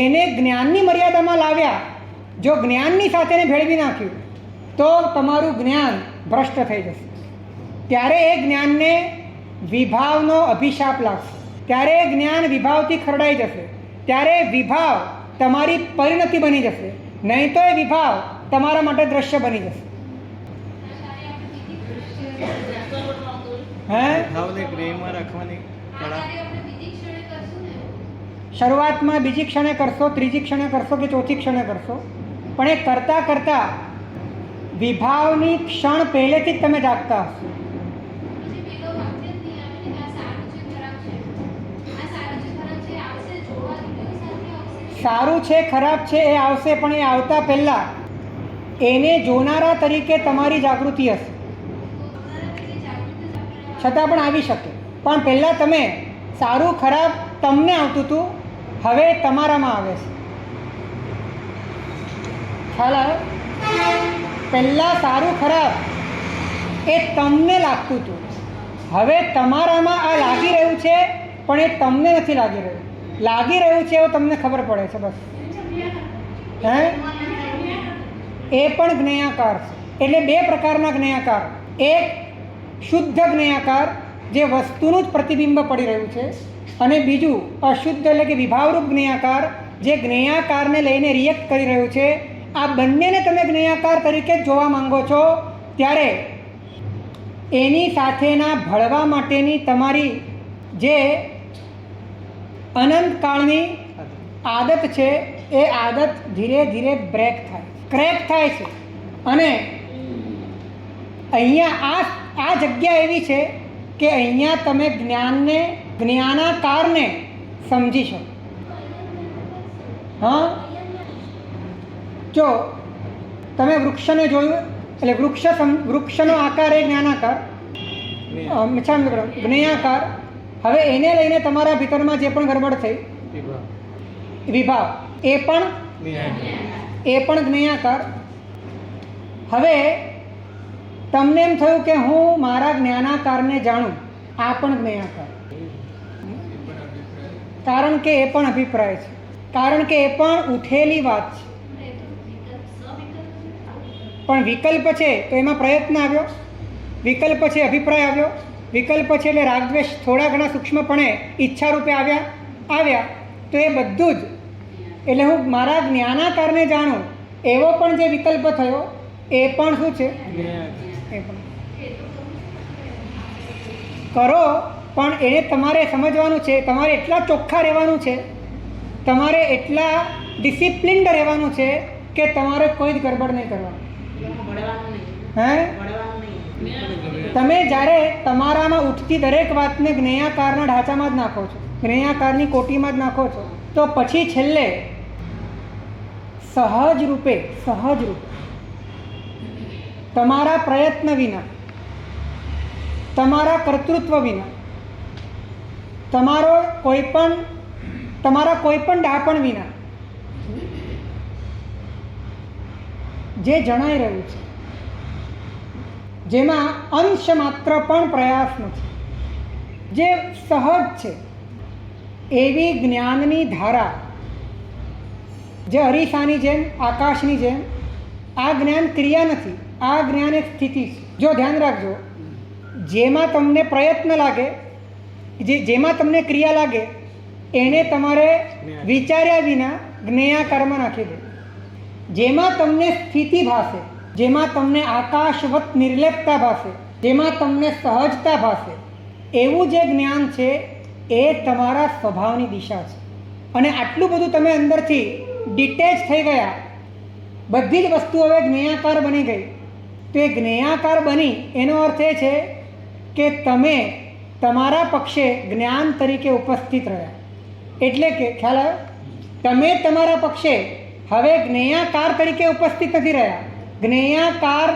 એને જ્ઞાનની મર્યાદામાં લાવ્યા, જો જ્ઞાનની સાથે એને ભેળવી નાખ્યું તો તમારું જ્ઞાન ભ્રષ્ટ થઈ જશે. ત્યારે એ જ્ઞાનને વિભાવનો અભિશાપ લાગશે, ત્યારે એ જ્ઞાન વિભાવથી ખરડાઈ જશે, ત્યારે વિભાવ તમારી પરિણતિ બની જશે, નહીં તો એ વિભાવ તમારા માટે દ્રશ્ય બની જશે. હે, ભાવને જ્ઞેયમાં રાખવાની કળા શરૂઆતમાં બીજી ક્ષણે કરશો, ત્રીજી ક્ષણે કરશો કે ચોથી ક્ષણે કરશો, પણ એ કરતાં કરતાં વિભાવની ક્ષણ પહેલેથી જ તમે જાગતા હશો. સારું છે ખરાબ છે એ આવશે, પણ એ આવતા પહેલાં એને જોનારા તરીકે તમારી જાગૃતિ હશે, છતાં પણ આવી શકે. પણ પહેલાં તમે સારું ખરાબ તમને આવતું હતું, હવે તમારામાં આવે છે. ખ્યાલ આવે? પહેલાં સારું ખરાબ એ તમને લાગતું હતું, હવે તમારામાં આ લાગી રહ્યું છે, પણ એ તમને નથી લાગી રહ્યું. લાગી રહ્યું છે એવું તમને ખબર પડે છે, બસ. હે, એ પણ જ્ઞેયાકાર છે. એટલે બે પ્રકારના જ્ઞેયાકાર, એક શુદ્ધ જ્ઞેયાકાર જે વસ્તુનું જ પ્રતિબિંબ પડી રહ્યું છે, અને બીજું અશુદ્ધ એટલે કે વિભાવરૂપ જ્ઞેયાકાર જે જ્ઞેયાકારને લઈને રિએક્ટ કરી રહ્યું છે. આ બંનેને તમે જ્ઞેયાકાર તરીકે જ જોવા માંગો છો, ત્યારે એની સાથેના ભળવા માટેની તમારી જે અનંતકાળની આદત છે, એ આદત ધીરે ધીરે બ્રેક થાય, ક્રેક થાય છે. અને અહીંયા આ જગ્યા એવી છે કે અહીંયા તમે જ્ઞાનને, જ્ઞાનાકારને સમજી શકો. હા, જો તમે વૃક્ષને જોયું, એટલે વૃક્ષનો આકાર એ જ્ઞાનાકાર, જ્ઞેયાકાર. હવે એને લઈને તમારા ભીતરમાં જે પણ ગડબડ થઈ, વિભાવ, એ પણ જ્ઞેયાકાર. હવે તમને એમ થયું કે હું મારા જ્ઞાનાકારને જાણું, આ પણ જ્ઞેયાકાર. કારણ કે એ પણ અભિપ્રાય છે, કારણ કે એ પણ ઉઠેલી વાત છે. પણ વિકલ્પ છે તો એમાં પ્રયત્ન આવ્યો, વિકલ્પ છે અભિપ્રાય આવ્યો, વિકલ્પ છે એટલે રાગદ્વેષ થોડા ઘણા સૂક્ષ્મપણે ઈચ્છા રૂપે આવ્યા. તો એ બધું જ, એટલે હું મારા જ્ઞાનાકારને જાણું એવો પણ જે વિકલ્પ થયો, એ પણ શું છે? એ પણ કરો. પણ એને તમારે સમજવાનું છે, તમારે એટલા ચોખ્ખા રહેવાનું છે, તમારે એટલા ડિસિપ્લિન્ડ રહેવાનું છે કે તમારે કોઈ જ ગડબડ નહીં કરવાની. હે, તમે જ્યારે તમારામાં ઉઠતી દરેક વાતને જ્ઞેયાકારના ઢાંચામાં જ નાખો છો, જ્ઞેયાકારની કોટીમાં જ નાખો છો, તો પછી છેલ્લે સહજ રૂપે તમારા પ્રયત્ન વિના, તમારા કર્તૃત્વ વિના, તમારા કોઈ પણ ડાપણ વિના જે જણાઈ રહ્યું છે, જેમાં અંશ માત્ર પણ પ્રયાસ નથી, જે સહજ છે, એવી જ્ઞાનની ધારા, જે અરીસાની જેમ, આકાશની જેમ, આ જ્ઞાન ક્રિયા નથી, આ જ્ઞાન એક સ્થિતિ છે. જો ધ્યાન રાખજો, જેમાં તમને પ્રયત્ન લાગે, જેમાં તમને ક્રિયા લાગે, એને તમારે વિચાર્યા વિના જ્ઞેયાકારમાં નાખી દે. જેમાં તમને સ્થિતિ ભાસે, જેમાં તમને આકાશવત નિર્લેપતા ભાસે, જેમાં તમને સહજતા ભાસે, એવું જે જ્ઞાન છે એ તમારા સ્વભાવની દિશા છે. અને આટલું બધું તમે અંદરથી ડિટેચ થઈ ગયા, બધી જ વસ્તુ હવે જ્ઞેયાકાર બની ગઈ. તો એ જ્ઞેયાકાર બની એનો અર્થ એ છે કે તમે તમારા પક્ષે જ્ઞાન તરીકે ઉપસ્થિત રહ્યા. એટલે કે ખ્યાલ આવ્યો? તમે તમારા પક્ષે હવે જ્ઞેયાકાર તરીકે ઉપસ્થિત નથી રહ્યા. જ્ઞેયાકાર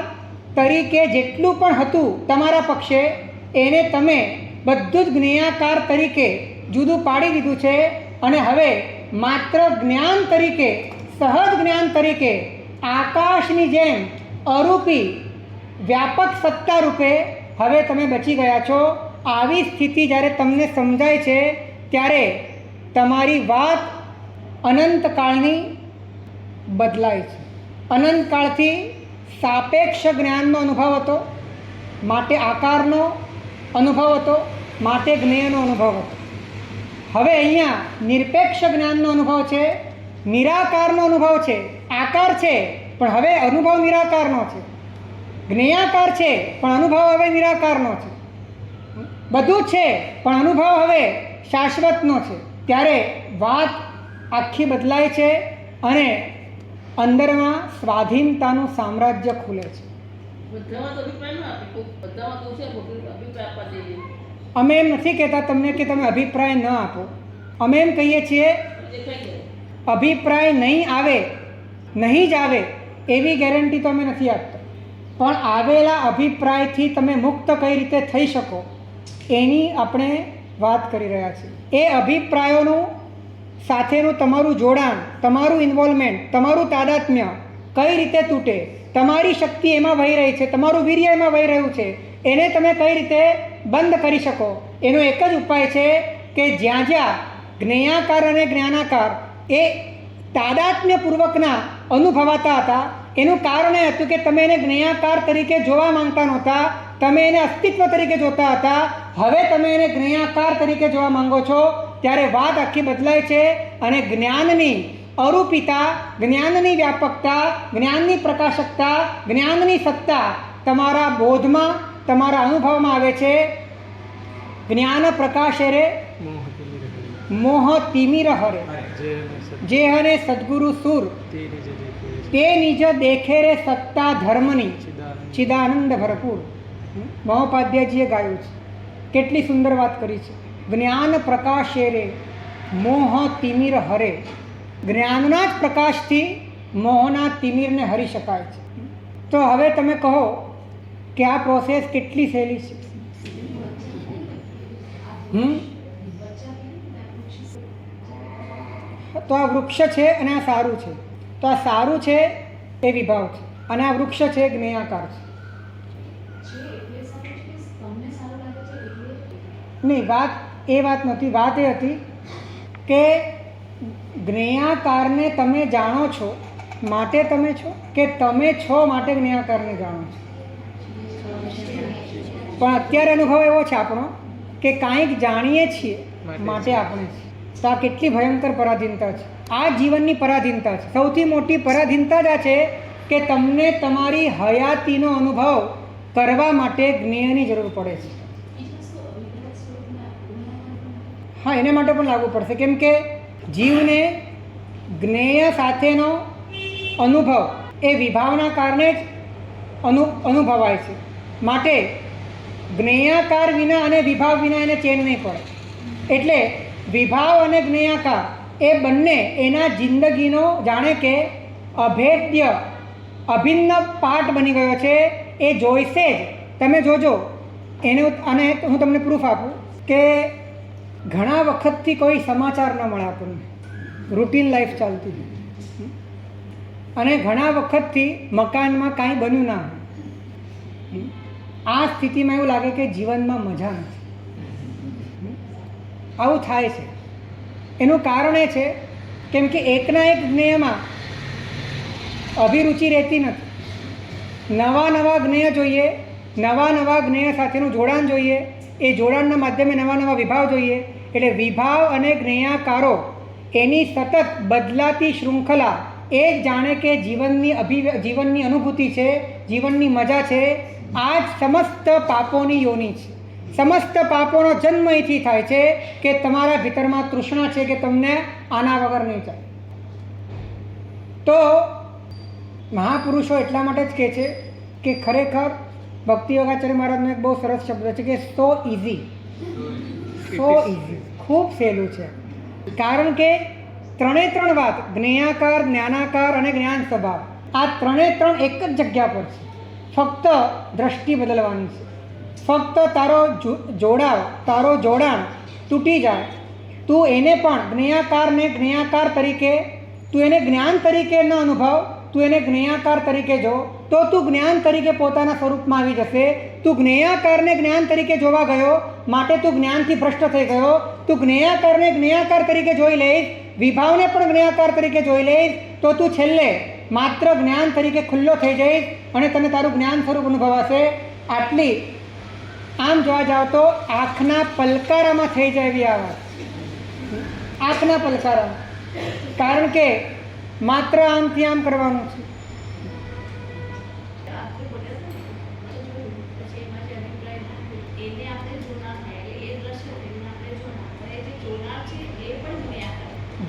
તરીકે જેટલું પણ હતું તમારા પક્ષે, એને તમે બધું જ જ્ઞેયાકાર તરીકે જુદું પાડી દીધું છે. અને હવે માત્ર જ્ઞાન તરીકે, સહજ જ્ઞાન તરીકે, આકાશની જેમ અરૂપી વ્યાપક સત્તા રૂપે હવે તમે બચી ગયા છો. આવી સ્થિતિ જ્યારે તમને સમજાય છે ત્યારે તમારી વાત અનંતકાળની બદલાય છે. અનંતકાળથી સાપેક્ષ જ્ઞાનનો અનુભવ હતો, માટે આકારનો અનુભવ હતો, માટે જ્ઞેયનો અનુભવ હતો. હવે અહીંયા નિરપેક્ષ જ્ઞાનનો અનુભવ છે, નિરાકારનો અનુભવ છે. આકાર છે પણ હવે અનુભવ નિરાકારનો છે, જ્ઞેયાકાર છે પણ અનુભવ હવે નિરાકારનો છે. બધું છે પણ અનુભવ હવે શાશ્વતનો છે. ત્યારે વાત આખી બદલાય છે અને અંદરમાં સ્વાધીનતાનું સામ્રાજ્ય ખુલે છે. અમે એમ નથી કહેતા તમને કે તમે અભિપ્રાય ન આપો. અમે એમ કહીએ છીએ અભિપ્રાય નહીં આવે, નહીં જ આવે એવી ગેરંટી તો અમે નથી આપતા, પણ આવેલા અભિપ્રાયથી તમે મુક્ત કઈ રીતે થઈ શકો એની આપણે વાત કરી રહ્યા છીએ. એ અભિપ્રાયોનું સાથેનું તમારું જોડાણ, તમારું ઇન્વોલ્વમેન્ટ, તમારું તાદાત્મ્ય કઈ રીતે તૂટે, તમારી શક્તિ એમાં વહી રહી છે, તમારું વીર્ય એમાં વહી રહ્યું છે, એને તમે કઈ રીતે બંધ કરી શકો એનો એક જ ઉપાય છે કે જ્યાં જ્યાં જ્ઞેયાકાર અને જ્ઞાનાકાર એ તાદાત્મ્યપૂર્વકના અનુભવાતા હતા એનું કારણ એ હતું કે તમે એને જ્ઞેયાકાર તરીકે જોવા માંગતા નહોતા, તમે એને અસ્તિત્વ તરીકે જોતા હતા. હવે તમે એને જ્ઞેયાકાર તરીકે જોવા માંગો છો ત્યારે વાત આખી બદલાય છે અને જ્ઞાનની અરૂપિતા, જ્ઞાનની વ્યાપકતા, જ્ઞાનની પ્રકાશકતા, જ્ઞાનની સત્તા તમારા બોધમાં, તમારા અનુભવમાં આવે છે. જ્ઞાન પ્રકાશે રે મોહ તિમિર હરે, જે હરે સદગુરુ સુર તે નિજ દેખે રે સત્તા ધર્મની ચિદાનંદ ભરપૂર. મહોપાધ્યાયજીએ ગાયું છે, કેટલી સુંદર વાત કરી છે. જ્ઞાન પ્રકાશે રે મોહ તિમિર હરે, જ્ઞાનના જ પ્રકાશથી મોહના તિમિરને હરી શકાય છે. તો હવે તમે કહો કે આ પ્રોસેસ કેટલી સહેલી છે. તો આ વૃક્ષ છે અને આ સારું છે. તો આ સારું છે એ વિભાવ છે અને આ વૃક્ષ છે જ્ઞેયાકાર છે. નહીં, વાત એ વાત નથી. વાત એ હતી કે જ્ઞેયાકારને તમે જાણો છો માટે તમે છો, કે તમે છો માટે જ્ઞેયાકારને જાણો છો. પણ અત્યારે અનુભવ એવો છે આપણો કે કાંઈક જાણીએ છીએ માટે આપણે છીએ. તો આ કેટલી ભયંકર પરાધીનતા છે. આ જીવનની પરાધીનતા છે. સૌથી મોટી પરાધીનતા જ આ છે કે તમને તમારી હયાતીનો અનુભવ કરવા માટે જ્ઞેયની જરૂર પડે છે. હા, એને માટે પણ લાગુ પડશે, કેમ કે જીવને જ્ઞેય સાથેનો અનુભવ એ વિભાવના કારણે જ અનુભવાય છે. માટે જ્ઞેયાકાર વિના અને વિભાવ વિના એને ચેન નહીં પડે. એટલે વિભાવ અને જ્ઞેયાકાર એ બંને એના જિંદગીનો જાણે કે અભેદ્ય અભિન્ન પાર્ટ બની ગયો છે. એ જોઈશે જ. તમે જોજો એનું. અને હું તમને પ્રૂફ આપું કે ઘણા વખતથી કોઈ સમાચાર ન મળે આપણને, રૂટીન લાઈફ ચાલતી અને ઘણા વખતથી મકાનમાં કાંઈ બન્યું ના હોય. આ સ્થિતિમાં એવું લાગે કે જીવનમાં મજા નથી. આવું થાય છે. એનું કારણ એ છે કેમ કે એકના એક જ્ઞેયમાં અભિરુચિ રહેતી નથી. નવા નવા જ્ઞેય જોઈએ, નવા નવા જ્ઞેય સાથેનું જોડાણ જોઈએ, એ જોડાણના માધ્યમે નવા નવા વિભાવ જોઈએ. એટલે વિભાવ અને જ્ઞેયાકારો એની સતત બદલાતી શૃંખલા એ જ જાણે કે જીવનની અનુભૂતિ છે, જીવનની મજા છે. આ જ સમસ્ત પાપોની યોની છે. સમસ્ત પાપોનો જન્મ અહીંથી થાય છે કે તમારા ભીતરમાં તૃષ્ણા છે કે તમને આના વગર નહીં ચાલે. તો મહાપુરુષો એટલા માટે જ કહે છે કે ખરેખર ભક્તિ યોગાચાર્ય મહારાજનો એક બહુ સરસ શબ્દ છે કે સો ઇઝી, સો ઇઝી, ખૂબ સહેલું છે. કારણ કે ત્રણે ત્રણ વાત, જ્ઞેયાકાર, જ્ઞાનાકાર અને જ્ઞાન સ્વભાવ, આ ત્રણે ત્રણ એક જ જગ્યા પર છે. ફક્ત દ્રષ્ટિ બદલવાની છે. ફક્ત તારો જોડાણ તૂટી જાય, તું એને પણ જ્ઞેયાકારને જ્ઞેયાકાર તરીકે, તું એને જ્ઞાન તરીકે ન અનુભવ, તું એને જ્ઞેયાકાર તરીકે જો, તો તું જ્ઞાન તરીકે પોતાના સ્વરૂપમાં આવી જશે. તું જ્ઞેયાકારને જ્ઞાન તરીકે જોવા ગયો, માટે તું જ્ઞાનથી ભ્રષ્ટ થઈ ગયો. તું જ્ઞેયાકારને જ્ઞેયાકાર તરીકે જોઈ લઈશ, વિભાવને પણ જ્ઞેયાકાર તરીકે જોઈ લઈશ, તો તું છેલ્લે માત્ર જ્ઞાન તરીકે ખુલ્લો થઈ જઈશ અને તને તારું જ્ઞાન સ્વરૂપ અનુભવાશે. આટલી આમ જોવા જાઓ તો આંખના પલકારામાં થઈ જાય એવી આ વાત, આંખના પલકારામાં. કારણ કે માત્ર આમથી આમ કરવાનું છે.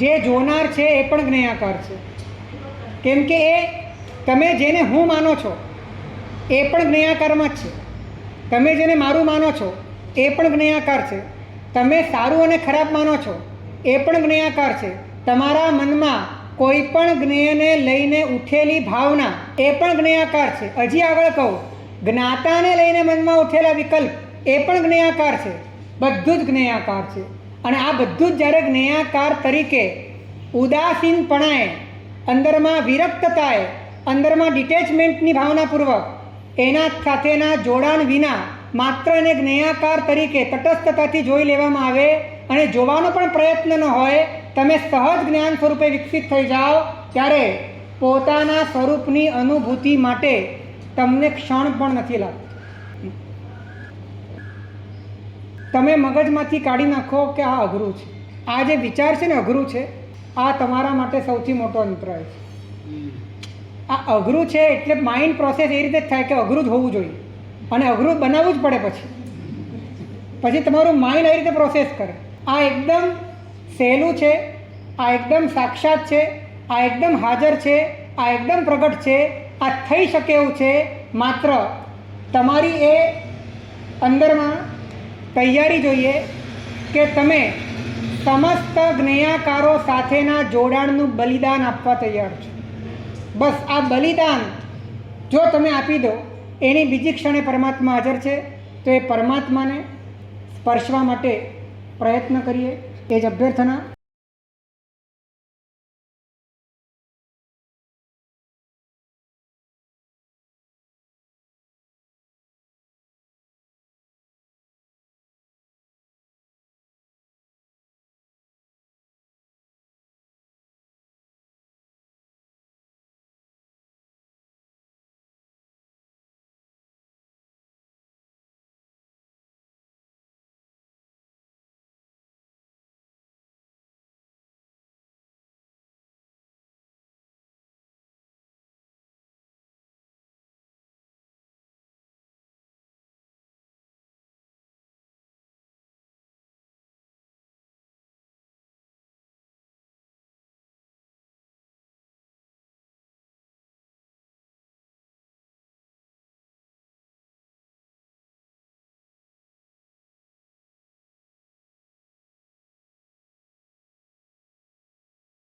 જે જોનાર છે એ પણ જ્ઞેયાકાર છે. કેમ કે એ તમે જેને હું માનો છો એ પણ જ્ઞેયાકારમાં જ છે. તમે જેને મારું માનો છો એ પણ જ્ઞેયાકાર છે. તમે સારું અને ખરાબ માનો છો એ પણ જ્ઞેયાકાર છે. તમારા મનમાં કોઈ પણ જ્ઞેયને લઈને ઉઠેલી ભાવના એ પણ જ્ઞેયાકાર છે. હજી આગળ કહું, જ્ઞાતાને લઈને મનમાં ઉઠેલા વિકલ્પ એ પણ જ્ઞેયાકાર છે. બધું જ જ્ઞેયાકાર છે. અને આ બધું જ જ્યારે જ્ઞેયાકાર તરીકે ઉદાસીનપણાએ, અંદરમાં વિરક્તતાએ, અંદરમાં ડિટેચમેન્ટની ભાવનાપૂર્વક એના સાથેના જોડાણ વિના માત્ર એને જ્ઞેયાકાર તરીકે તટસ્થતાથી જોઈ લેવામાં આવે અને જોવાનો પણ પ્રયત્ન ન હોય, તમે સહજ જ્ઞાન સ્વરૂપે વિકસિત થઈ જાઓ, ત્યારે પોતાના સ્વરૂપની અનુભૂતિ માટે તમને ક્ષણ પણ નથી લાગતું. તમે મગજમાંથી કાઢી નાખો કે આ અઘરું છે, આ જે વિચાર છે ને અઘરું છે, આ તમારા માટે સૌથી મોટો અંતરાય છે. આ અઘરું છે એટલે માઇન્ડ પ્રોસેસ એ રીતે જ થાય કે અઘરું જ હોવું જોઈએ અને અઘરું બનાવવું જ પડે. પછી તમારું માઇન્ડ એ રીતે પ્રોસેસ કરે. આ એકદમ સહેલું છે, આ એકદમ સાક્ષાત છે, આ એકદમ હાજર છે, આ એકદમ પ્રગટ છે, આ થઈ શકે એવું છે. માત્ર તમારી એ અંદરમાં તૈયારી જોઈએ કે તમે સમસ્ત જ્ઞેયાકારો સાથેના જોડાણનું બલિદાન આપવા તૈયાર છો. બસ આ બલિદાન જો તમે આપી દો, એની બીજી ક્ષણે પરમાત્મા હાજર છે. તો એ પરમાત્માને સ્પર્શવા માટે પ્રયત્ન કરીએ, એ જ અભ્યર્થના.